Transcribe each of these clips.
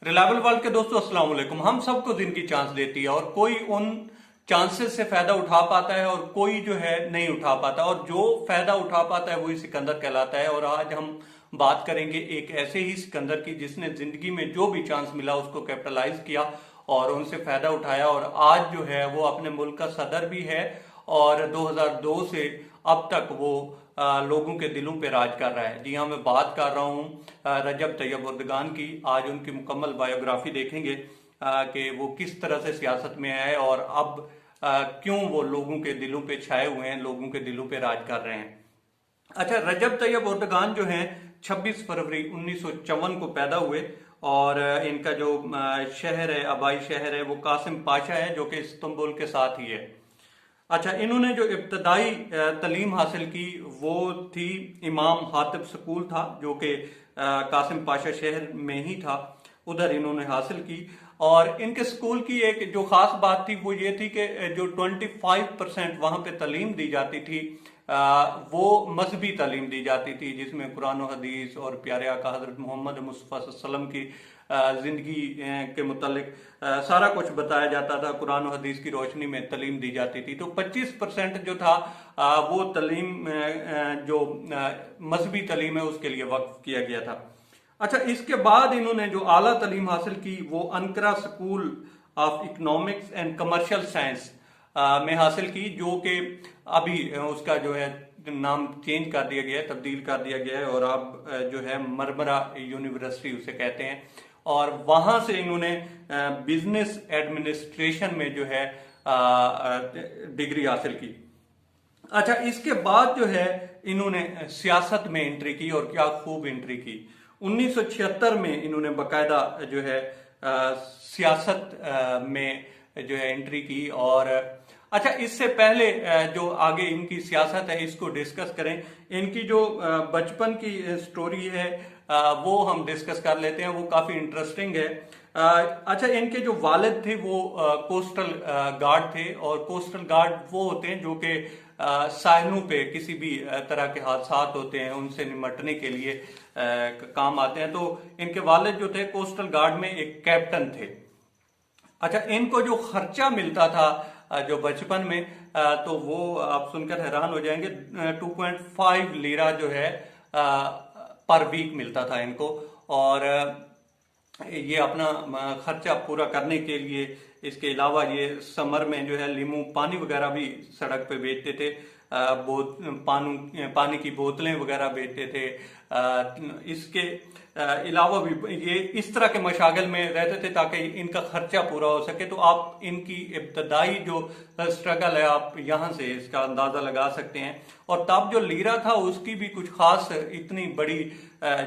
Reliable world के दोस्तों अस्सलाम वालेकुम। हम सबको जिंदगी चांस देती है और कोई उन चांसेस से फायदा उठा पाता है और कोई जो है नहीं उठा पाता, और जो फायदा उठा पाता है वही सिकंदर कहलाता है। और आज हम बात करेंगे एक ऐसे ही सिकंदर की जिसने जिंदगी में जो भी चांस मिला उसको कैपिटलाइज किया और उनसे फायदा उठाया, और आज जो है वो अपने मुल्क का सदर भी है और 2002 से अब तक वो लोगों के दिलों पे राज कर रहा है। जी हाँ, मैं बात कर रहा हूँ रजब तैयब उर्दगान की। आज उनकी मुकम्मल बायोग्राफी देखेंगे कि वो किस तरह से सियासत में आए और अब क्यों वो लोगों के दिलों पे छाए हुए हैं, लोगों के दिलों पे राज कर रहे हैं। अच्छा, रजब तैयब उर्दगान जो हैं 26 फरवरी 1954 को पैदा हुए और इनका जो शहर है, आबाई शहर है, वो कासिम पाशा है जो कि इस्तांबुल के साथ ही है। अच्छा, इन्होंने जो इब्तदाई तालीम हासिल की वो थी इमाम हातिब स्कूल था जो कि कासिम पाशा शहर में ही था, उधर इन्होंने हासिल की। और इनके स्कूल की एक जो खास बात थी वो ये थी कि जो 25% वहाँ पे तालीम दी जाती थी वो मजहबी तालीम दी जाती थी, जिसमें कुरान और हदीस और प्यारे आका हजरत मोहम्मद मुस्तफ़ा सल्लल्लाहु अलैहि वसल्लम की जिंदगी के मुतालिक सारा कुछ बताया जाता था। कुरान और हदीस की रोशनी में तालीम दी जाती थी। तो 25% जो था वो तालीम जो मजहबी तालीम है उसके लिए वक्फ किया गया था। अच्छा, इसके बाद इन्होंने जो आला तालीम हासिल की वो Ankara School of Economics and Commercial Science में हासिल की, जो कि अभी उसका जो है नाम चेंज कर दिया गया है, तब्दील कर दिया गया है और अब जो है मरमरा यूनिवर्सिटी उसे कहते हैं। और वहां से इन्होंने बिजनेस एडमिनिस्ट्रेशन में जो है डिग्री हासिल की। अच्छा, इसके बाद जो है इन्होंने सियासत में एंट्री की और क्या खूब एंट्री की। 1976 में इन्होंने बाकायदा जो है सियासत में जो है एंट्री की। और अच्छा, इससे पहले जो आगे इनकी सियासत है इसको डिस्कस करें। इनकी जो बचपन की स्टोरी है वो हम डिस्कस कर लेते हैं, वो काफी इंटरेस्टिंग है। अच्छा, इनके जो वालिद थे वो कोस्टल गार्ड थे, और कोस्टल गार्ड वो होते हैं जो कि साहिलों पे किसी भी तरह के हादसात होते हैं उनसे निपटने के लिए काम आते हैं। तो इनके वालिद जो थे कोस्टल गार्ड में एक कैप्टन थे। अच्छा, इनको जो खर्चा मिलता था जो बचपन में तो वो आप सुनकर हैरान हो जाएंगे, 2.5 लीरा जो है पर वीक मिलता था इनको। और ये अपना खर्चा पूरा करने के लिए इसके अलावा ये समर में जो है लीमू पानी वगैरह भी सड़क पे बेचते थे, पानी की बोतलें वगैरह बेचते थे। इसके अलावा भी ये इस तरह के मशागल में रहते थे ताकि इनका खर्चा पूरा हो सके। तो आप इनकी इब्तदाई जो स्ट्रगल है आप यहाँ से इसका अंदाजा लगा सकते हैं। और तब जो लीरा था उसकी भी कुछ खास इतनी बड़ी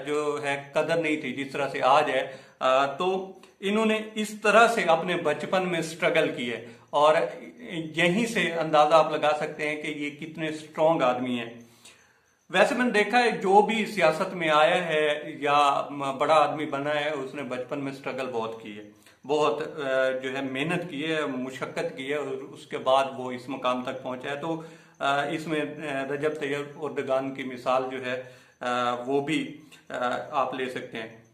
जो है कदर नहीं थी जिस तरह से आज है। तो इन्होंने इस तरह से अपने बचपन में स्ट्रगल की है और यहीं से अंदाजा आप लगा सकते हैं कि ये कितने स्ट्रॉन्ग आदमी हैं। वैसे मैंने देखा है जो भी सियासत में आया है या बड़ा आदमी बना है उसने बचपन में स्ट्रगल बहुत की है, बहुत जो है मेहनत की है, मुशक्कत की है और उसके बाद वो इस मुकाम तक पहुंचा है। तो इसमें रजब तैयब उर्दगान की मिसाल जो है वो भी आप ले सकते हैं।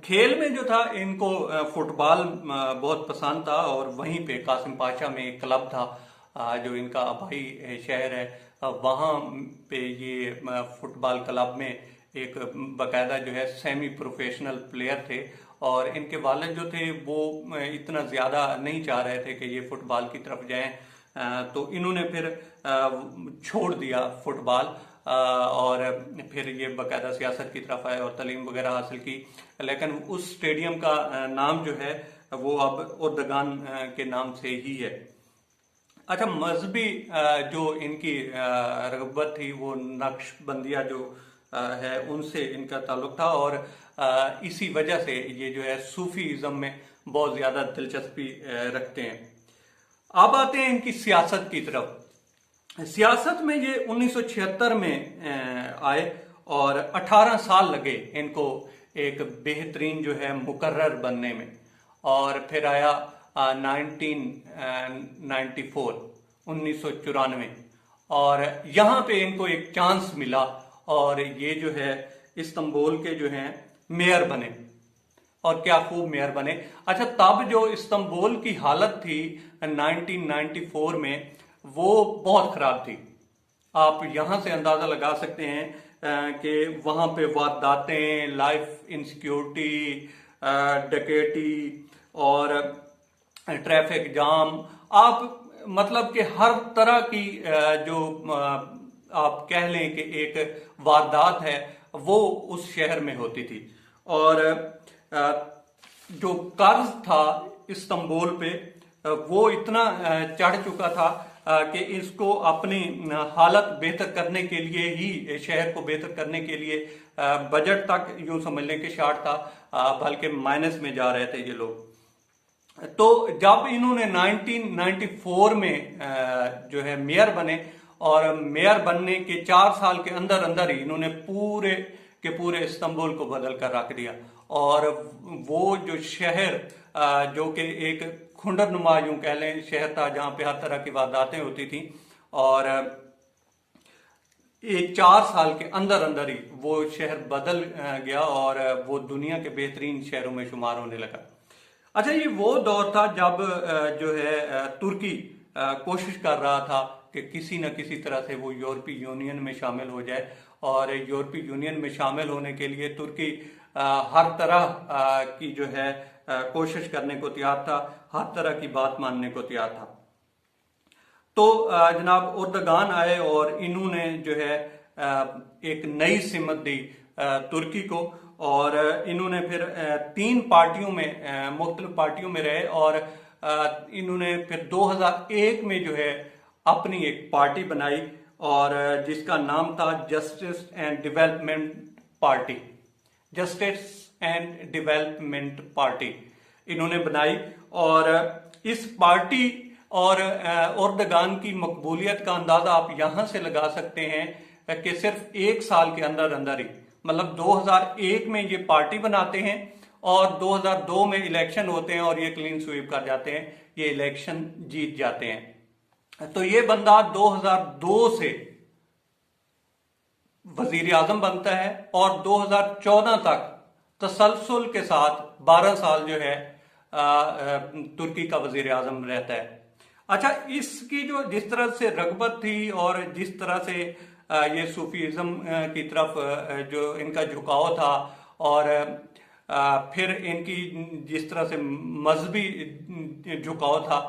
खेल में जो था इनको फुटबॉल बहुत पसंद था और वहीं पे कासिम पाशा में एक क्लब था जो इनका आबाई शहर है, वहाँ पे ये फुटबॉल क्लब में एक बाकायदा जो है सेमी प्रोफेशनल प्लेयर थे। और इनके वालिद जो थे वो इतना ज़्यादा नहीं चाह रहे थे कि ये फुटबॉल की तरफ जाएं, तो इन्होंने फिर छोड़ दिया फुटबॉल और फिर ये बाकायदा सियासत की तरफ आए और तालीम वगैरह हासिल की। लेकिन उस स्टेडियम का नाम जो है वो अब उर्दगान के नाम से ही है। अच्छा, मजहबी जो इनकी रगबत थी वो नक्शबंदिया जो है उनसे इनका ताल्लुक था और इसी वजह से ये जो है सूफीज़म में बहुत ज़्यादा दिलचस्पी रखते हैं। अब आते हैं इनकी सियासत की तरफ। सियासत में ये 1976 में आए और 18 साल लगे इनको एक बेहतरीन जो है मुकर्रर बनने में। और फिर आया 1994 और यहाँ पे इनको एक चांस मिला और ये जो है इस्तांबुल के जो हैं मेयर बने। اور کیا خوب میئر بنے۔ اچھا، تب جو استنبول کی حالت تھی 1994 میں وہ بہت خراب تھی۔ آپ یہاں سے اندازہ لگا سکتے ہیں کہ وہاں پہ وارداتیں، لائف انسیکیورٹی، ڈکیٹی اور ٹریفک جام، آپ مطلب کہ ہر طرح کی جو آپ کہہ لیں کہ ایک واردات ہے وہ اس شہر میں ہوتی تھی۔ اور جو قرض تھا استنبول پہ وہ اتنا چڑھ چکا تھا کہ اس کو اپنی حالت بہتر کرنے کے لیے ہی، شہر کو بہتر کرنے کے لیے بجٹ تک یوں سمجھ لیں کہ شارٹ تھا، بلکہ مائنس میں جا رہے تھے یہ لوگ۔ تو جب انہوں نے 1994 میں جو ہے میئر بنے، اور میئر بننے کے 4 سال کے اندر اندر ہی انہوں نے پورے کے پورے استنبول کو بدل کر رکھ دیا، اور وہ جو شہر جو کہ ایک کھنڈر نما یوں کہہ لیں شہر تھا جہاں پہ ہر طرح کی وارداتیں ہوتی تھیں، اور ایک 4 سال کے اندر اندر ہی وہ شہر بدل گیا اور وہ دنیا کے بہترین شہروں میں شمار ہونے لگا۔ اچھا، یہ وہ دور تھا جب جو ہے ترکی کوشش کر رہا تھا کہ کسی نہ کسی طرح سے وہ یورپی یونین میں شامل ہو جائے، اور یورپی یونین میں شامل ہونے کے لیے ترکی ہر طرح کی جو ہے کوشش کرنے کو تیار تھا، ہر طرح کی بات ماننے کو تیار تھا۔ تو جناب اردگان آئے اور انہوں نے جو ہے ایک نئی سمت دی ترکی کو، اور انہوں نے پھر 3 پارٹیوں میں، مختلف پارٹیوں میں رہے، اور انہوں نے پھر 2001 میں جو ہے اپنی ایک پارٹی بنائی، اور جس کا نام تھا justice and development party, justice and development party انہوں نے بنائی۔ اور اس پارٹی اور اردگان کی مقبولیت کا اندازہ آپ یہاں سے لگا سکتے ہیں کہ صرف 1 سال کے اندر اندر ہی، مطلب 2001 میں یہ پارٹی بناتے ہیں اور 2002 میں الیکشن ہوتے ہیں اور یہ کلین سویپ کر جاتے ہیں، یہ الیکشن جیت جاتے ہیں۔ تو یہ بندہ 2002 سے وزیر اعظم بنتا ہے، اور 2014 تک تسلسل کے ساتھ 12 سال جو ہے ترکی کا وزیر اعظم رہتا ہے۔ اچھا، اس کی جو جس طرح سے رغبت تھی اور جس طرح سے یہ صوفیزم کی طرف جو ان کا جھکاؤ تھا، اور پھر ان کی جس طرح سے مذہبی جھکاؤ تھا،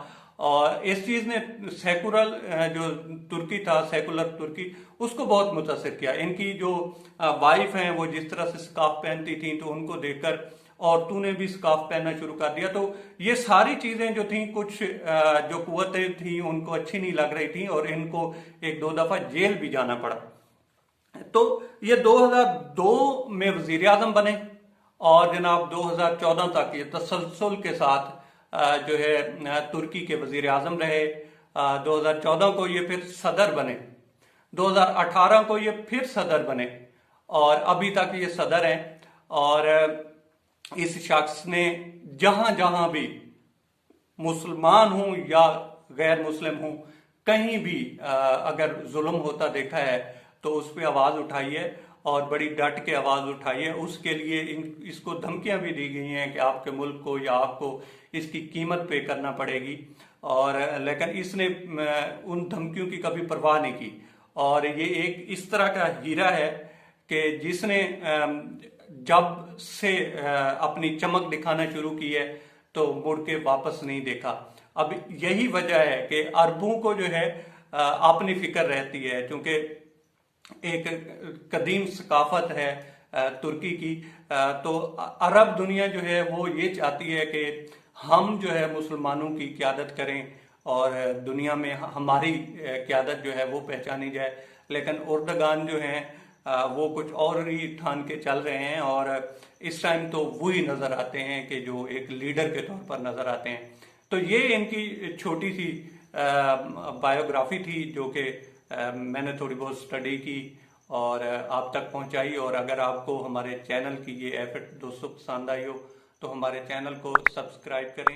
اور اس چیز نے سیکولر جو ترکی تھا، سیکولر ترکی، اس کو بہت متاثر کیا۔ ان کی جو وائف ہیں وہ جس طرح سے سکارف پہنتی تھیں تو ان کو دیکھ کر عورتوں نے بھی سکارف پہننا شروع کر دیا۔ تو یہ ساری چیزیں جو تھیں، کچھ جو قوتیں تھیں ان کو اچھی نہیں لگ رہی تھیں، اور ان کو 1-2 دفعہ جیل بھی جانا پڑا۔ تو یہ 2002 میں وزیر اعظم بنے، اور جناب 2014 تک یہ تسلسل کے ساتھ جو ہے ترکی کے وزیر اعظم رہے۔ 2014 کو یہ پھر صدر بنے، 2018 کو یہ پھر صدر بنے، اور ابھی تک یہ صدر ہیں۔ اور اس شخص نے جہاں جہاں بھی مسلمان ہوں یا غیر مسلم ہوں، کہیں بھی اگر ظلم ہوتا دیکھا ہے تو اس پہ آواز اٹھائی ہے، اور بڑی ڈٹ کے آواز اٹھائی ہے۔ اس کے لیے اس کو دھمکیاں بھی دی گئی ہیں کہ آپ کے ملک کو یا آپ کو اس کی قیمت پے کرنا پڑے گی، اور لیکن اس نے ان دھمکیوں کی کبھی پرواہ نہیں کی۔ اور یہ ایک اس طرح کا ہیرا ہے کہ جس نے جب سے اپنی چمک دکھانا شروع کی ہے تو مڑ کے واپس نہیں دیکھا۔ اب یہی وجہ ہے کہ عربوں کو جو ہے اپنی فکر رہتی ہے، کیونکہ ایک قدیم ثقافت ہے ترکی کی، تو عرب دنیا جو ہے وہ یہ چاہتی ہے کہ ہم جو ہے مسلمانوں کی قیادت کریں اور دنیا میں ہماری قیادت جو ہے وہ پہچانی جائے۔ لیکن اردگان جو ہیں وہ کچھ اور ہی ٹھان کے چل رہے ہیں، اور اس ٹائم تو وہی نظر آتے ہیں کہ جو ایک لیڈر کے طور پر نظر آتے ہیں۔ تو یہ ان کی چھوٹی سی بایوگرافی تھی جو کہ میں نے تھوڑی بہت سٹڈی کی اور آپ تک پہنچائی۔ اور اگر آپ کو ہمارے چینل کی یہ ایفرٹ دوستوں پسند آئی ہو تو ہمارے چینل کو سبسکرائب کریں۔